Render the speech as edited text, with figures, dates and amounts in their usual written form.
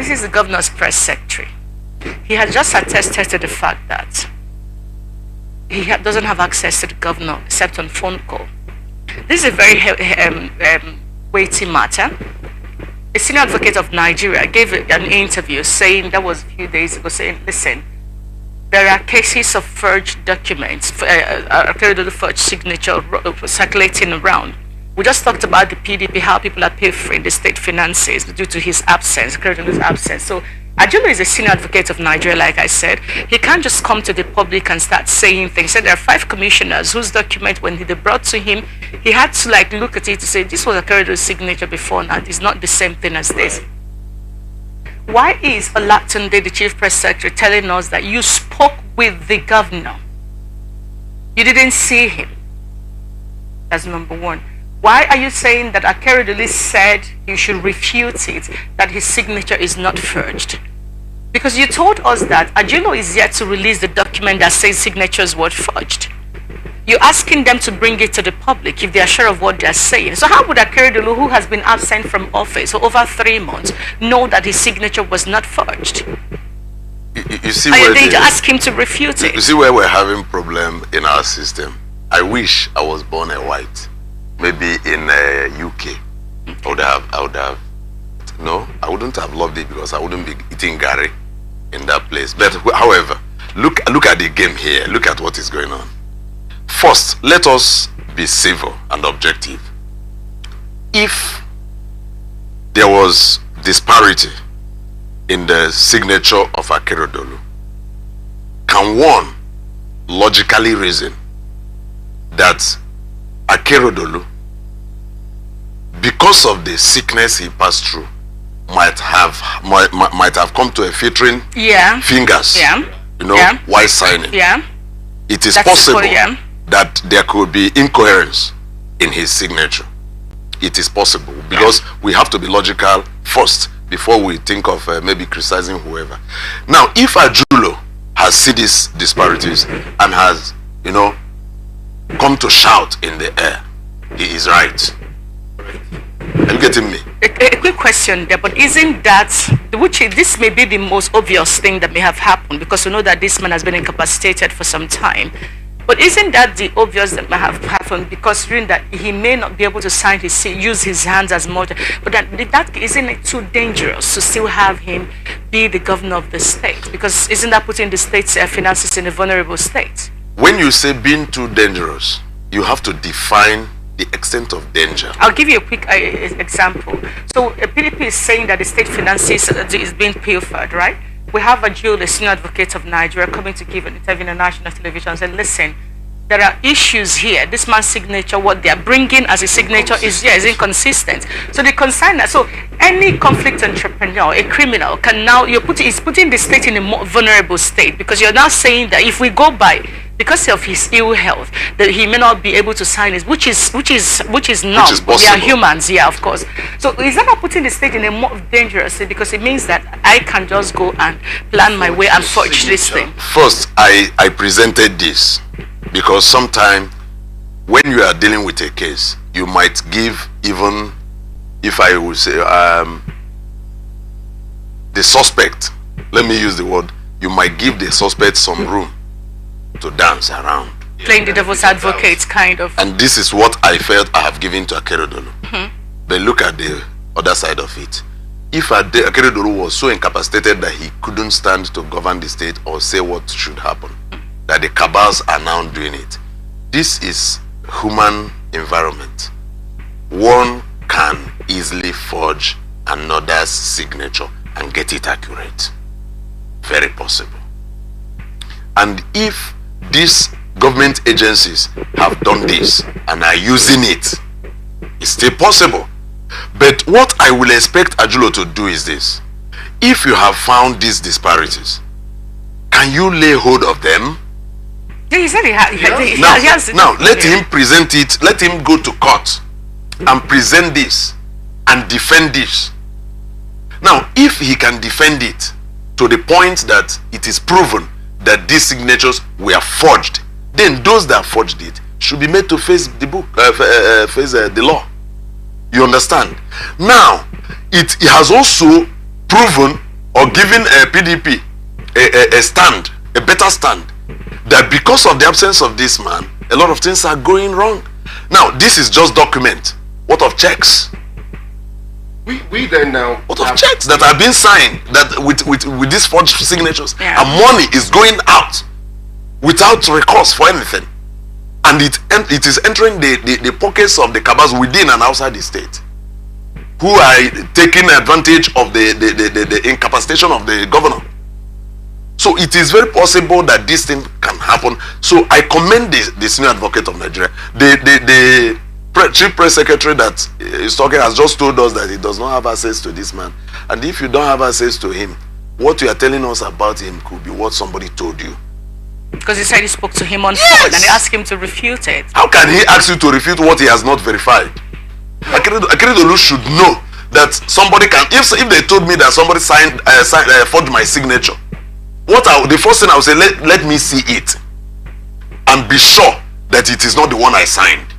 This is the governor's press secretary. He has just attested to the fact that he doesn't have access to the governor except on phone call. This is a very weighty matter. A senior advocate of Nigeria gave an interview saying, that was a few days ago, saying, listen, there are cases of forged documents, Akeredolu forged signature circulating around. We just talked about the PDP, how people are pilfering the state finances due to his absence, Akeredolu's absence. So Akeredolu is a senior advocate of Nigeria, like I said. He can't just come to the public and start saying things. He said there are 5 commissioners whose document, when they brought to him, he had to like look at it to say, this was Akeredolu's signature before now. It's not the same thing as this. Why is Olatunde, the chief press secretary, telling us that you spoke with the governor? You didn't see him. That's number one. Why are you saying that Akeredolu said you should refute it, that his signature is not forged? Because you told us that Akeredolu is yet to release the document that says signatures were forged. You're asking them to bring it to the public if they are sure of what they're saying. So how would Akeredolu, who has been absent from office for over 3 months, know that his signature was not forged? You see, are you going to ask him to refute it? You see where we're having problem in our system. I wish I was born a white. Maybe in UK, I would have, no, I wouldn't have loved it because I wouldn't be eating gari in that place. But however, look at the game here. Look at what is going on. First, let us be civil and objective. If there was disparity in the signature of Akeredolu, can one logically reason that Akeredolu, because of the sickness he passed through, might have come to a filtering fingers, while signing? It is possible that there could be incoherence in his signature. It is possible because we have to be logical first before we think of maybe criticizing whoever. Now, if Akeredolu has seen these disparities and has, come to shout in the air, he is right. Are you getting me? A quick question there, but isn't that, this may be the most obvious thing that may have happened, because we know that this man has been incapacitated for some time. But isn't that the obvious that may have happened, because during that he may not be able to sign use his hands as much, but that isn't it too dangerous to still have him be the governor of the state? Because isn't that putting the state's finances in a vulnerable state? When you say being too dangerous, you have to define the extent of danger. I'll give you a quick example. So PDP is saying that the state finances is being pilfered, right? We have Akeredolu, the senior advocate of Nigeria, coming to give an interview on national television and said, listen, there are issues here. This man's signature, what they are bringing as a signature is inconsistent. So they consign that. So any conflict entrepreneur, a criminal, can now, is putting the state in a more vulnerable state, because you're now saying that if we go by, because of his ill health, that he may not be able to sign it, which is not. We are humans, of course. So is that not putting the state in a more dangerous state, because it means that I can just go and plan my way and forge this thing? First, I presented this because sometimes when you are dealing with a case, you might give, even if I would say the suspect, let me use the word, you might give the suspect some room to dance around. Playing the devil's advocate, kind of. And this is what I felt I have given to Akeredolu. But look at the other side of it. If Akeredolu was so incapacitated that he couldn't stand to govern the state or say what should happen, that the cabals are now doing it. This is human environment. One can easily forge another's signature and get it accurate. Very possible. And if these government agencies have done this and are using it, it's still possible. But what I will expect Akeredolu to do is this. If you have found these disparities, can you lay hold of them? Yeah, he said he has. Now, let him present it. Let him go to court and present this and defend this. Now, if he can defend it to the point that it is proven that these signatures were forged, then those that forged it should be made to face the book, face the law. You understand? Now, it has also proven or giving a PDP a stand, a better stand, that because of the absence of this man, a lot of things are going wrong. Now, this is just document. What of checks? We then now. What of checks that are being signed that with these forged signatures, Yeah. and money is going out without recourse for anything, and it is entering the pockets of the cabals within and outside the state, who are taking advantage of the incapacitation of the governor. So it is very possible that this thing can happen. So I commend the senior advocate of Nigeria. The chief press secretary that is talking has just told us that he does not have access to this man. And if you don't have access to him, what you are telling us about him could be what somebody told you. Because he said he spoke to him on Yes. phone and he asked him to refute it. How can he ask you to refute what he has not verified? Akeredolu should know that somebody can. If they told me that somebody forged my signature, the first thing I would say, let me see it and be sure that it is not the one I signed.